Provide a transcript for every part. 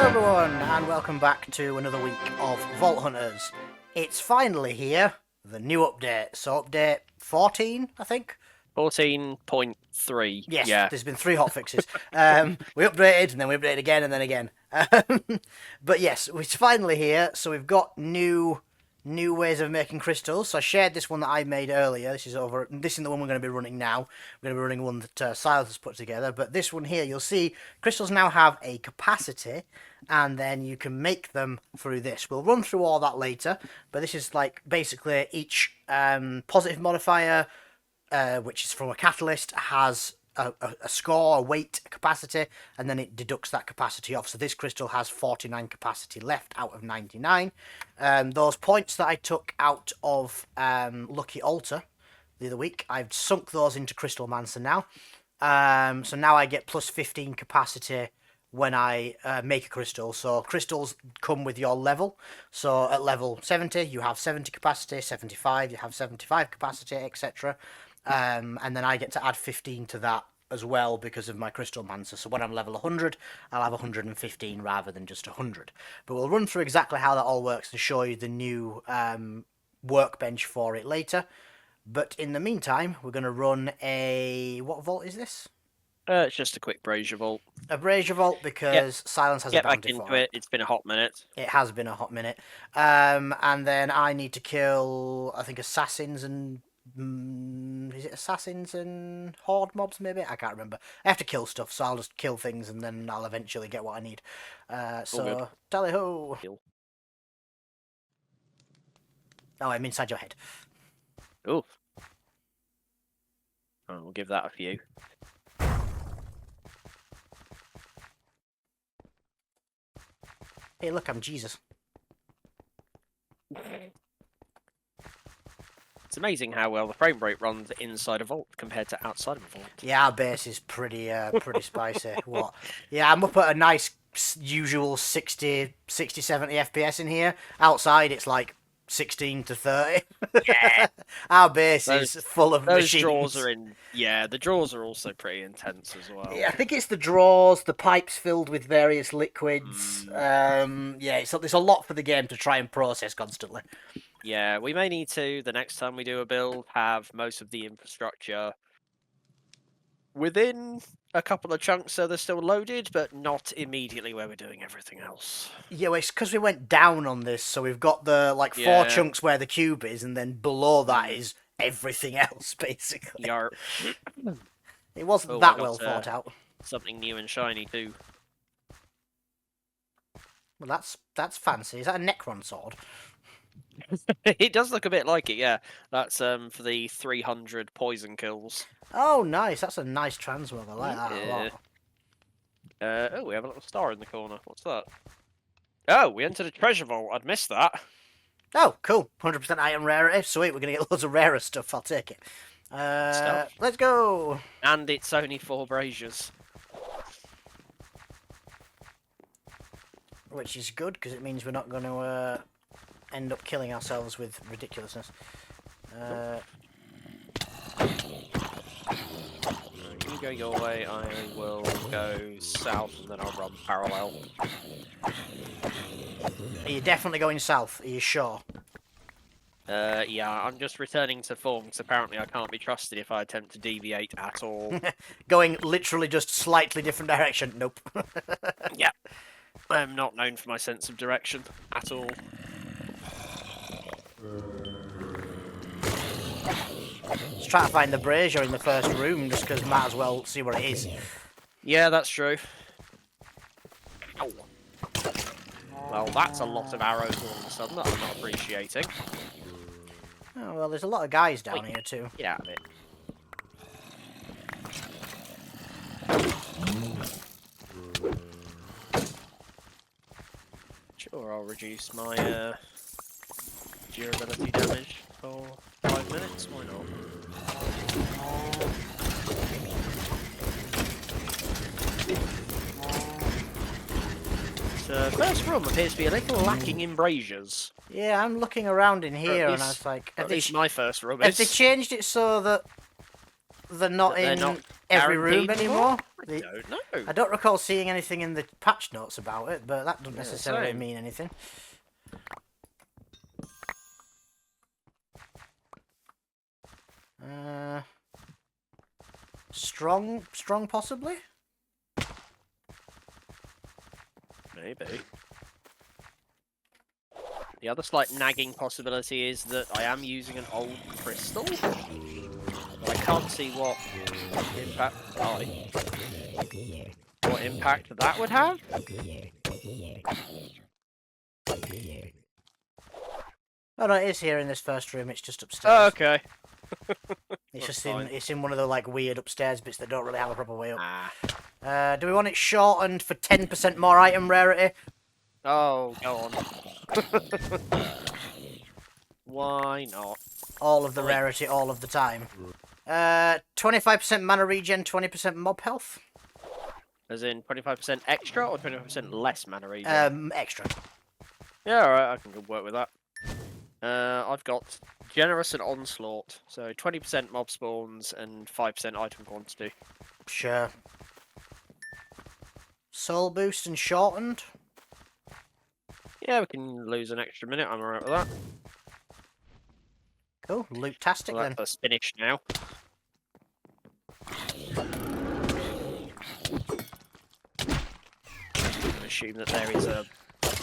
everyone, and welcome back to another week of Vault Hunters. It's finally here, the new update. So update 14, I think? 14.3. Yes, Yeah. there's been 3 hotfixes. We updated, and then we updated again, and then again. But yes, it's finally here, so we've got new ways of making crystals. So I shared this one that I made earlier. This is the one we're going to be running now. We're going to be running one that Silas has put together. But this one here, you'll see crystals now have a capacity, and then you can make them through this. We'll run through all that later, but this is like basically each positive modifier, which is from a catalyst, has a score, a weight, a capacity, and then it deducts that capacity off. So this crystal has 49 capacity left out of 99. Those points that I took out of Lucky Altar the other week, I've sunk those into Crystal Mancer now. So now I get plus 15 capacity when I make a crystal. So crystals come with your level. So at level 70, you have 70 capacity, 75, you have 75 capacity, etc. And then I get to add 15 to that as well because of my Crystal Mancer. So when I'm level 100, I'll have 115 rather than just 100. But we'll run through exactly how that all works and show you the new workbench for it later. But in the meantime, we're going to run a... What vault is this? It's just a quick brazier vault. A brazier vault because Silence has a bounty for it. It's been a hot minute. It has been a hot minute. And then I need to kill, I think, assassins and... is it assassins and horde mobs, maybe? I can't remember. I have to kill stuff, so I'll just kill things and then I'll eventually get what I need. So, tally-ho! Oh, I'm inside your head. Ooh. Oh, we'll give that a few. Hey, look, I'm Jesus. It's amazing how well the frame rate runs inside a vault compared to outside of a vault. Yeah, our base is pretty spicy. What? Yeah, I'm up at a nice usual 60, 70 FPS in here. Outside, it's like 16 to 30. Yeah. Our base is full of those machines. draws are in. Yeah, the draws are also pretty intense as well. Yeah, I think it's the draws, the pipes filled with various liquids. Yeah, there's a lot for the game to try and process constantly. Yeah, we may need to, the next time we do a build, have most of the infrastructure within a couple of chunks so they're still loaded, but not immediately where we're doing everything else. Yeah, well, it's because we went down on this, so we've got the 4 chunks where the cube is, and then below that is everything else, basically. Yarp. It wasn't that well thought out. Something new and shiny too. Well, that's fancy. Is that a Necron sword? It does look a bit like it, yeah. That's for the 300 poison kills. Oh, nice. That's a nice transmog. I like that a lot. Oh, we have a little star in the corner. What's that? Oh, we entered a treasure vault. I'd missed that. Oh, cool. 100% item rarity. Sweet, we're going to get loads of rarer stuff. I'll take it. Let's go. And it's only 4 braziers. Which is good, because it means we're not going to end up killing ourselves with ridiculousness. You go your way, I will go south, and then I'll run parallel. Are you definitely going south? Are you sure? Yeah, I'm just returning to form, because apparently I can't be trusted if I attempt to deviate at all. Going literally just slightly different direction? Nope. Yeah. I'm not known for my sense of direction at all. Let's try to find the brazier in the first room, just because might as well see what it is. Yeah, that's true. Oh. Well, that's a lot of arrows all of a sudden that I'm not appreciating. Oh, well, there's a lot of guys down here, too. Get out of it. Sure, I'll reduce my durability damage for 5 minutes. Why not? The first room appears to be a little lacking in braziers. Yeah, I'm looking around in here, and I was like... At least my first room Have is. they changed it so that they're not That they're in not every room guaranteed anymore. I don't know. I don't recall seeing anything in the patch notes about it, but that doesn't Yeah, necessarily same. mean anything. Strong possibly? Maybe. The other slight nagging possibility is that I am using an old crystal. But I can't see what impact what impact that would have. Oh no, it is here in this first room. It's just Oh, upstairs. okay. It's just fine. it's in one of the like weird upstairs bits that don't really have a proper way up. Ah. Do we want it shortened for 10% more item rarity? Oh, go on. Why not? All of the Like- rarity, all of the time. 25% mana regen, 20% mob health. As in 25% extra or 25% less mana regen? Extra. Yeah, alright, I can work with that. I've got Generous and Onslaught, so 20% mob spawns and 5% item quantity. Sure. Soul boost and shortened. Yeah, we can lose an extra minute, I'm alright with that. Cool. Loot-tastic Well, then. that's finished now. I assume that there is a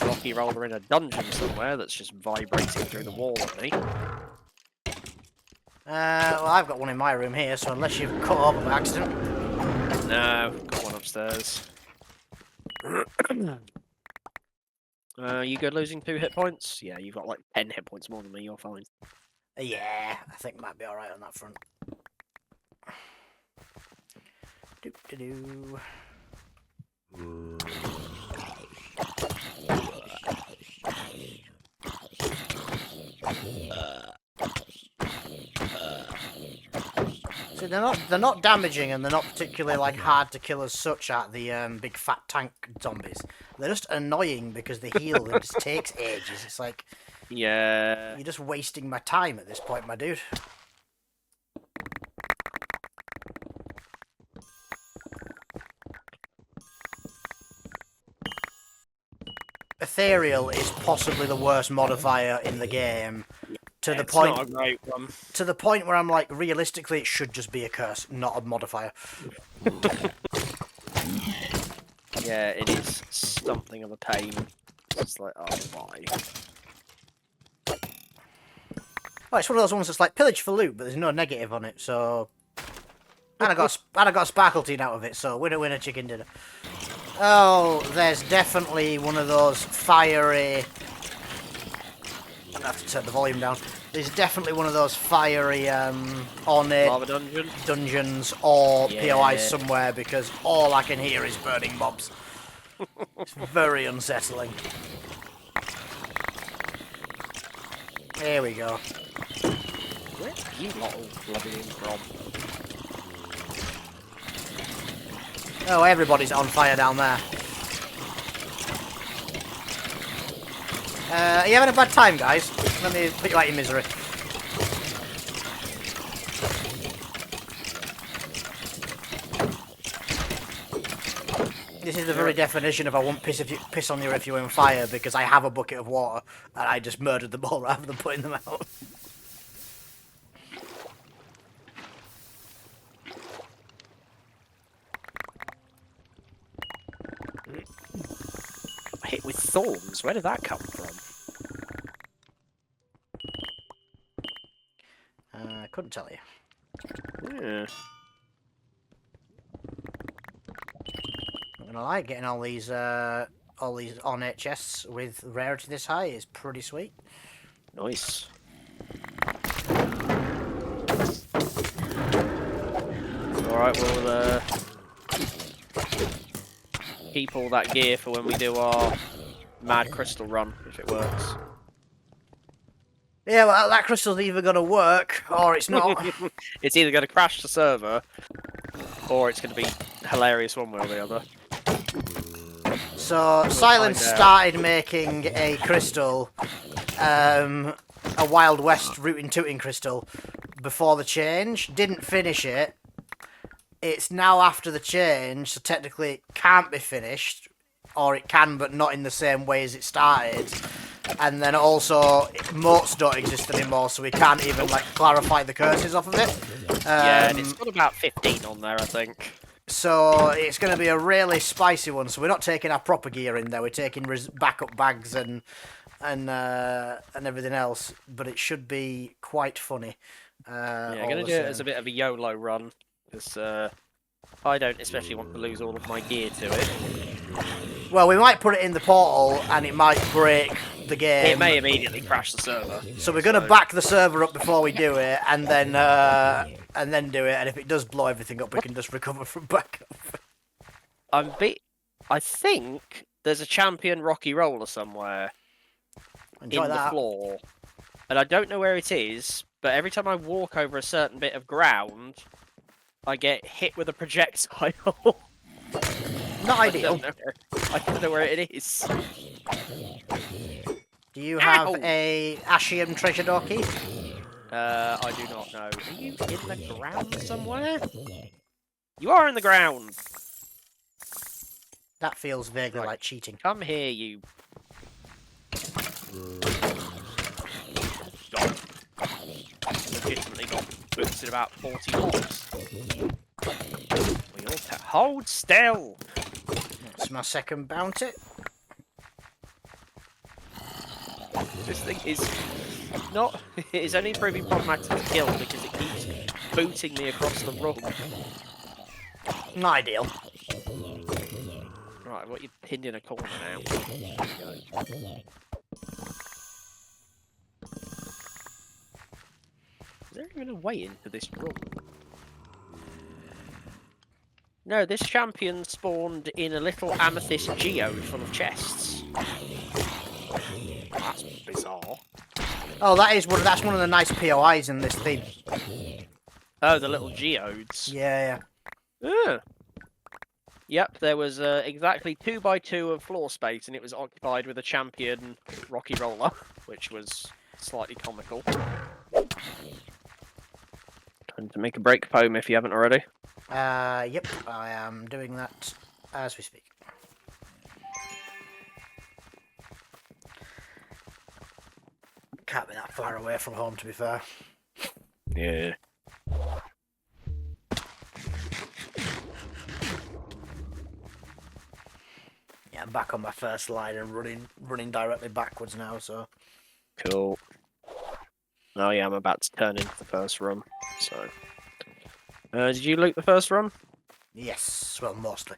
rocky roller in a dungeon somewhere that's just vibrating through the wall at me. Well, I've got one in my room here, so unless you've cut over by accident. No, got one upstairs. You good losing 2 hit points? Yeah, you've got like 10 hit points more than me, you're fine. Yeah, I think might be alright on that front. Doo-doo-doo. See, they're not damaging and they're not particularly like hard to kill as such at the big fat tank zombies. They're just annoying because they heal and it just takes ages. It's like Yeah. you're just wasting my time at this point, my dude. Ethereal is possibly the worst modifier in the game. To the It's point, not a great one. to the point where I'm like, realistically, it should just be a curse, not a modifier. Yeah, it is something of a pain. It's like, oh, why? Oh, it's one of those ones that's like pillage for loot, but there's no negative on it, so. And I got a sparkle teen out of it, so winner winner chicken dinner. Oh, there's definitely one of those fiery. I have to turn the volume down. There's definitely one of those fiery ornate Lava dungeon? dungeons or Yeah. POIs somewhere because all I can hear is burning mobs. It's very unsettling. Here we go. Where are you lot all bloody in from? Oh, everybody's on fire down there. Are you having a bad time, guys? Let me put you out of your misery. This is the very definition of I won't piss on you if you're on fire because I have a bucket of water and I just murdered them all rather than putting them out. Hit with thorns? Where did that come from? I couldn't tell you. Yeah. Not gonna lie, getting all these ornate chests with rarity this high is pretty sweet. Nice. Alright, we'll keep all that gear for when we do our mad crystal run, if it works. Yeah, well, that crystal's either gonna work or it's not. It's either going to crash the server, or it's going to be hilarious one way or the other. So Silence find out. started making a crystal, a Wild West rootin' tootin' crystal, before the change. Didn't finish it, it's now after the change, so technically it can't be finished, or it can, but not in the same way as it started. And then also, moats don't exist anymore, so we can't even like clarify the curses off of it. Yeah, and it's got about 15 on there, I think. So it's going to be a really spicy one. So we're not taking our proper gear in there. We're taking backup bags and everything else. But it should be quite funny. Yeah, I'm going to do it as a bit of a YOLO run, because I don't especially want to lose all of my gear to it. Well, we might put it in the portal, and it might break the game. It may immediately crash the server. So we're going to back the server up before we do it, and then do it. And if it does blow everything up, we can just recover from backup. I think there's a champion Rocky Roller somewhere Enjoy the floor, and I don't know where it is. But every time I walk over a certain bit of ground, I get hit with a projectile. Not ideal. I don't know where it is. Do you have a Ashium treasure door key? I do not know. Are you in the ground somewhere? You are in the ground! That feels vaguely like cheating. Come here, you... Legitimately got boots in about 40 blocks. Hold still! That's my second bounty. This thing is not... It's only proving problematic to kill because it keeps booting me across the room. Not ideal. Right, what you pinned in a corner now. Is there even a way into this room? No, this champion spawned in a little amethyst geode full of chests. That's bizarre. Oh, that's one of the nice POIs in this theme. Oh, the little geodes. Yeah. Yep, there was exactly 2x2 of floor space, and it was occupied with a champion Rocky Roller, which was slightly comical. Time to make a break poem if you haven't already. Yep, I am doing that as we speak. Can't be that far away from home, to be fair. Yeah. Yeah, I'm back on my first line and running directly backwards now, so... Cool. Oh yeah, I'm about to turn into the first room, so... did you loot the first room? Yes, well, mostly.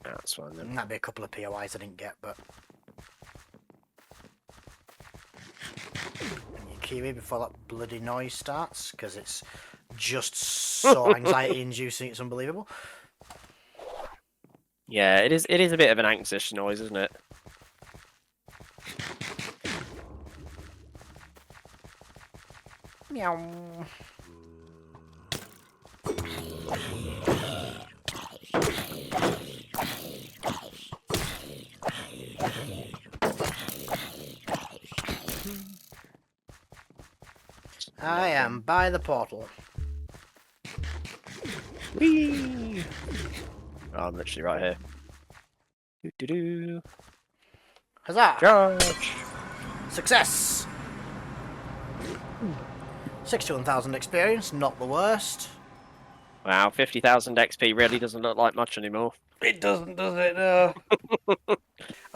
That's fine then. That'd be a couple of POIs I didn't get, but... And you kiwi before that bloody noise starts, because it's just so anxiety-inducing, it's unbelievable. Yeah, it is a bit of an anxious noise, isn't it? Meow. I am by the portal. Whee! Oh, I'm literally right here. Doo-doo-doo. Huzzah! Charge! Success! 61,000 experience, not the worst. Wow, 50,000 XP really doesn't look like much anymore. It doesn't, does it? No.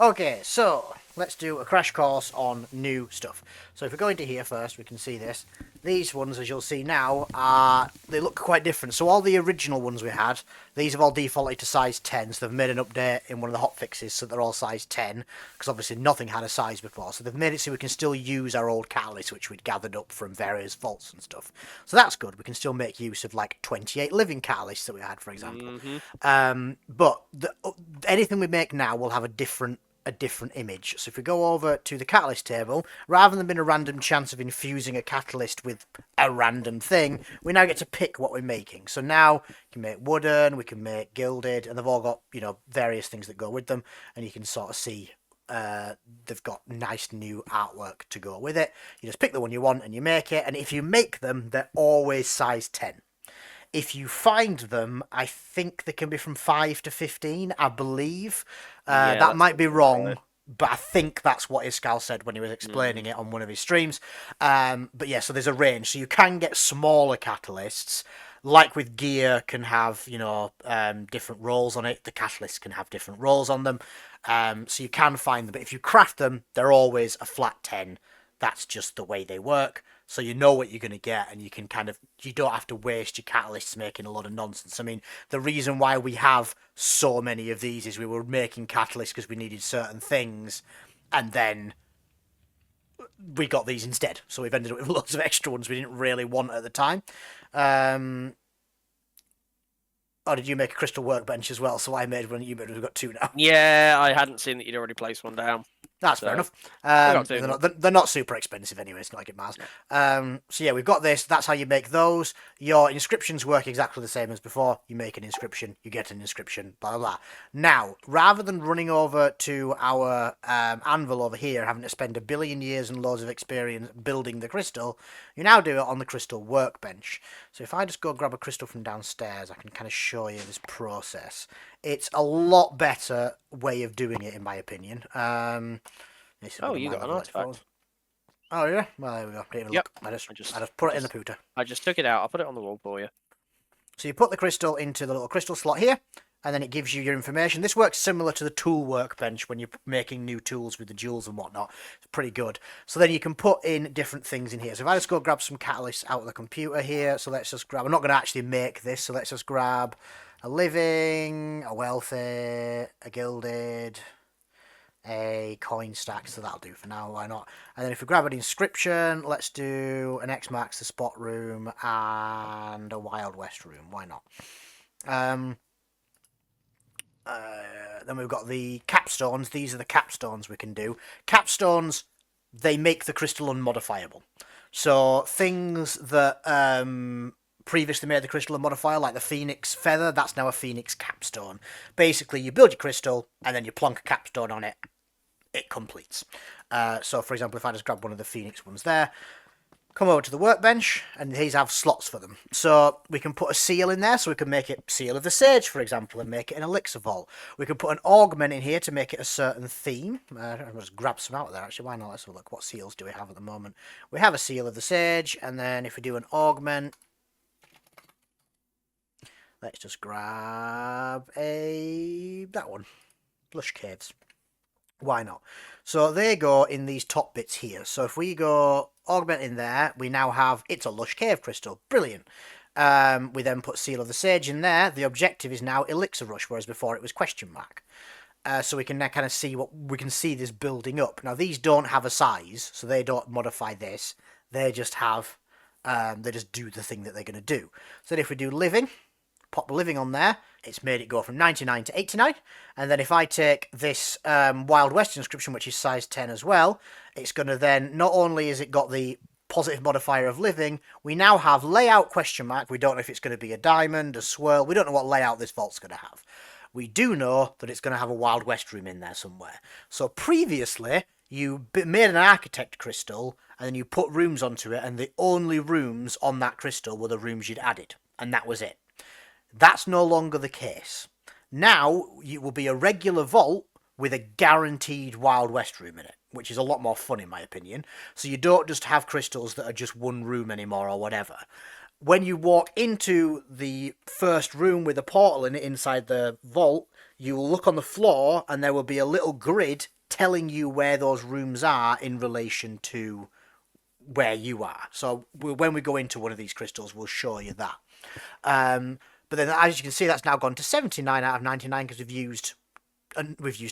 Okay, so let's do a crash course on new stuff. So if we go into here first, we can see this. These ones, as you'll see now, they look quite different. So all the original ones we had, these have all defaulted to size 10. So they've made an update in one of the hotfixes, so they're all size 10. Because obviously nothing had a size before. So they've made it so we can still use our old catalyst, which we'd gathered up from various vaults and stuff. So that's good. We can still make use of like 28 living catalysts that we had, for example. But anything we make now will have a different image. So if we go over to the catalyst table, rather than being a random chance of infusing a catalyst with a random thing, we now get to pick what we're making. So now we can make wooden, we can make gilded, and they've all got, you know, various things that go with them, and you can sort of see they've got nice new artwork to go with it. You just pick the one you want and you make it, and if you make them, they're always size 10. If you find them, I think they can be from 5 to 15, I believe. Yeah, That that might sounds be about right. wrong, but I think that's what Iskal said when he was Mm. explaining it on one of his streams. But yeah, so there's a range. So you can get smaller catalysts, like with gear, can have, different roles on it. The catalysts can have different roles on them. So you can find them, but if you craft them, they're always a flat 10. That's just the way they work. So you know what you're going to get, and you don't have to waste your catalysts making a lot of nonsense. I mean, the reason why we have so many of these is we were making catalysts because we needed certain things, and then we got these instead. So we've ended up with lots of extra ones we didn't really want at the time. Um, did you make a crystal workbench as well? So I made one, you made one. We've got two now. Yeah, I hadn't seen that you'd already placed one down. That's fair So enough. I got two now. They're not super expensive anyway. It's not like it matters. No. So yeah, we've got this. That's how you make those. Your inscriptions work exactly the same as before. You make an inscription, you get an inscription, blah blah blah. Now, rather than running over to our anvil over here, having to spend a billion years and loads of experience building the crystal, you now do it on the crystal workbench. So if I just go grab a crystal from downstairs, I can kind of show you this process. It's a lot better way of doing it, in my opinion. Oh, you got an artifact. Oh yeah, well there we go. Didn't even Yep. look. I just put it in the pooter. I just took it out. I'll put it on the wall for you. So you put the crystal into the little crystal slot here, and then it gives you your information. This works similar to the tool workbench when you're making new tools with the jewels and whatnot. It's pretty good. So then you can put in different things in here. So if I just go grab some catalysts out of the computer here, so let's just grab. I'm not going to actually make this, so let's just grab a living, a wealthy, a gilded, a coin stack, so that'll do for now, why not? And then if we grab an inscription, let's do an X marks the spot room and a Wild West room, why not? Then we've got the capstones. These are the capstones we can do. Capstones, they make the crystal unmodifiable. So things that previously made the crystal unmodifiable, like the phoenix feather, that's now a phoenix capstone. Basically, you build your crystal, and then you plonk a capstone on it. It completes. So, for example, if I just grab one of the phoenix ones there, come over to the workbench, and these have slots for them. So we can put a seal in there, so we can make it Seal of the Sage, for example, and make it an elixir vault. We can put an augment in here to make it a certain theme. I'll just grab some out of there, actually. Why not? Let's have a look. What seals do we have at the moment? We have a Seal of the Sage, and then if we do an augment, let's just grab that one. Lush Caves. Why not? So they go in these top bits here. So if we go augment in there, we now have, it's a Lush Cave crystal. Brilliant. We then put Seal of the Sage in there. The objective is now Elixir Rush, whereas before it was question mark. So we can now kind of see see this building up. Now these don't have a size, so they don't modify this. They just have, they just do the thing that they're going to do. So then if we do living, pop living on there, it's made it go from 99 to 89. And then if I take this Wild West inscription, which is size 10 as well, it's going to then, not only is it got the positive modifier of living, we now have layout question mark. We don't know if it's going to be a diamond, a swirl. We don't know what layout this vault's going to have. We do know that it's going to have a Wild West room in there somewhere. So previously, you made an architect crystal, and then you put rooms onto it, and the only rooms on that crystal were the rooms you'd added. And that was it. That's no longer the case. Now, it will be a regular vault with a guaranteed Wild West room in it, which is a lot more fun in my opinion. So you don't just have crystals that are just one room anymore or whatever. When you walk into the first room with a portal in it inside the vault, you will look on the floor and there will be a little grid telling you where those rooms are in relation to where you are. So when we go into one of these crystals, we'll show you that. But then, as you can see, that's now gone to 79 out of 99 because we've used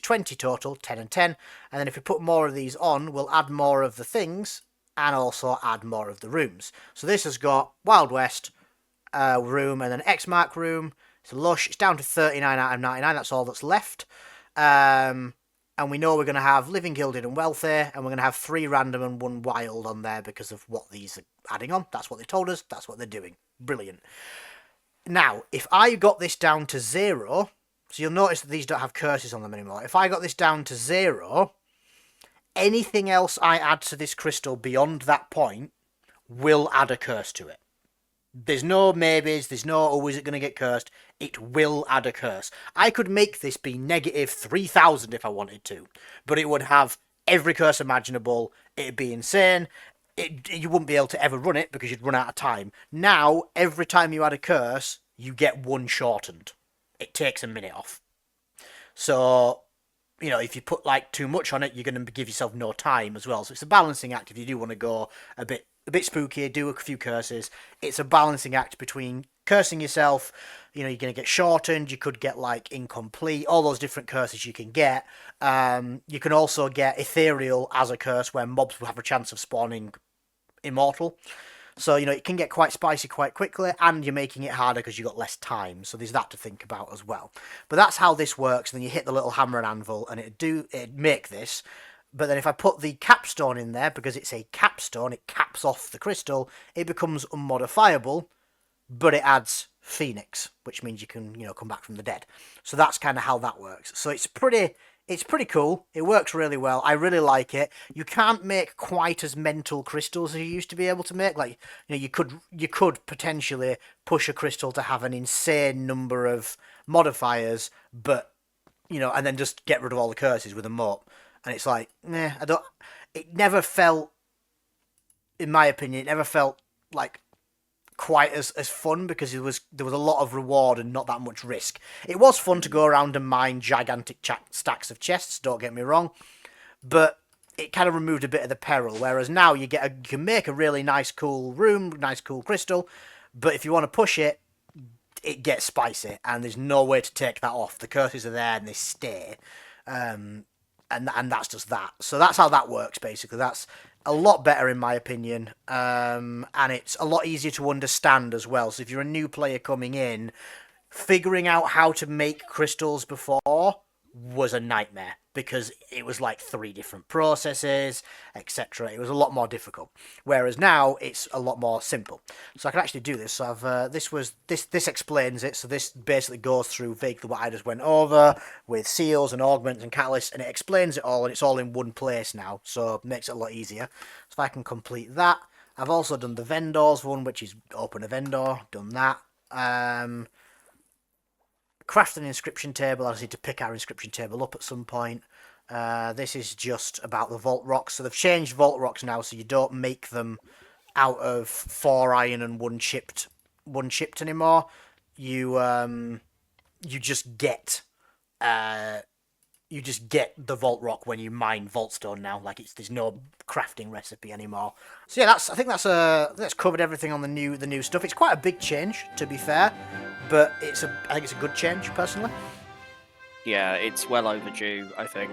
20 total, 10 and 10. And then if we put more of these on, we'll add more of the things and also add more of the rooms. So this has got Wild West room and then X Mark room. It's a lush. It's down to 39 out of 99. That's all that's left. And we know we're going to have Living, Gilded and Wealthy. And we're going to have 3 random and 1 wild on there because of what these are adding on. That's what they told us. That's what they're doing. Brilliant. Now, if I got this down to 0, so you'll notice that these don't have curses on them anymore. If I got this down to 0, anything else I add to this crystal beyond that point will add a curse to it. There's no maybes, there's no, oh, is it going to get cursed? It will add a curse. I could make this be negative 3,000 if I wanted to, but it would have every curse imaginable. It'd be insane. You wouldn't be able to ever run it because you'd run out of time. Now, every time you add a curse, you get one shortened. It takes a minute off. So, if you put like too much on it, you're going to give yourself no time as well. So it's a balancing act if you do want to go a bit spooky, do a few curses. It's a balancing act between cursing yourself. You're going to get shortened. You could get like incomplete. All those different curses you can get. You can also get ethereal as a curse, where mobs will have a chance of spawning immortal. So, it can get quite spicy quite quickly, and you're making it harder because you've got less time. So there's that to think about as well. But that's how this works. And then you hit the little hammer and anvil, and it'd make this. But then if I put the capstone in there, because it's a capstone, it caps off the crystal, it becomes unmodifiable, but it adds Phoenix, which means you can, come back from the dead. So that's kind of how that works. So it's pretty cool. It works really well. I really like it. You can't make quite as mental crystals as you used to be able to make. Like, you could potentially push a crystal to have an insane number of modifiers, but and then just get rid of all the curses with a mop. And it's like, nah, I don't. It never felt, in my opinion, it never felt like quite as fun because there was a lot of reward and not that much risk. It was fun to go around and mine gigantic stacks of chests. Don't get me wrong, but it kind of removed a bit of the peril. Whereas now you can make a really nice, cool room, nice, cool crystal, but if you want to push it, it gets spicy, and there's no way to take that off. The curses are there and they stay. And that's just that. So that's how that works, basically. That's a lot better, in my opinion, and it's a lot easier to understand as well. So if you're a new player coming in, figuring out how to make crystals before was a nightmare because it was like 3 different processes, etc. It was a lot more difficult. Whereas now it's a lot more simple. So I can actually do this. So this explains it. So this basically goes through vaguely what I just went over with seals and augments and catalysts, and it explains it all, and it's all in one place now. So it makes it a lot easier. So if I can complete that, I've also done the vendors one, which is open a vendor. Done that. Craft an inscription table. I just need to pick our inscription table up at some point. This is just about the vault rocks. So they've changed vault rocks now, so you don't make them out of 4 iron and one chipped anymore. You just get the vault rock when you mine vaultstone now. Like there's no crafting recipe anymore. So yeah, I think that's covered everything on the new stuff. It's quite a big change, to be fair, but I think it's a good change personally. Yeah, it's well overdue, I think.